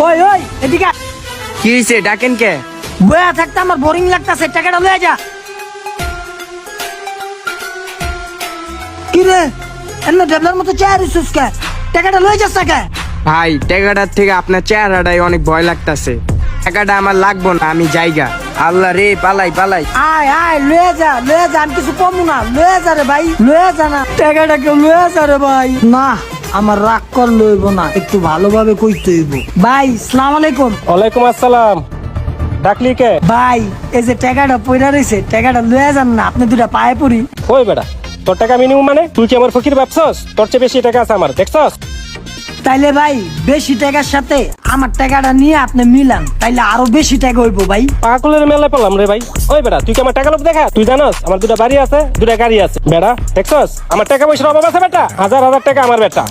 ওই ওই এদিকে আয়। কি হয়েছে ডাকেন কে? বয়া থাকতে আমার বোরিং লাগতাছে, টাকাটা লয়ে যা। কি রে এমনি ডেবলার মতো চেয়ার ইসুস কে? টাকাটা লয়ে যাস কে? ভাই টাকাটার থেকে আপনার চেহারাটাই অনেক ভয় লাগতাছে। টাকাটা আমার লাগবো না, আমি জায়গা। আল্লাহ রে, পালাই পালাই। আয় আয় লয়ে যা আমি কিছু কমু না, লয়ে যা রে ভাই, লয়ে যা না, টাকাটাকে লয়ে যা রে ভাই। না আমার রাগ কর লইব না, একটু ভালোভাবে কইতে হইব। ভাই সালাম আলাইকুম। ওয়ালাইকুম আসসালাম। ডাকলি কে? ভাই এই যে টাকাটা পয়রা রইছে, টাকাটা লয়ে যান না, আপনি দুটা পায়ে পড়ি। ওই বেটা, তোর টাকা মিনিমাম মানে? তুই কি আমার ফকির ভাবছস? তোর চেয়ে বেশি টাকা আছে আমার, দেখছস? তাইলে ভাই বেশি টাকার সাথে আমার টাকাটা নিয়ে আপনি মিলান, তাইলে আরো বেশি টাকা হইব ভাই। পাগলের মেলায় পেলাম রে ভাই। ওই বেটা, তুই কি আমার টাকা লোক দেখা? তুই জানোস আমার দুটা বাড়ি আছে, দুটা গাড়ি আছে। বেটা দেখছস আমার টাকা পয়সার অভাব আছে বেটা? হাজার হাজার টাকা আমার বেটা।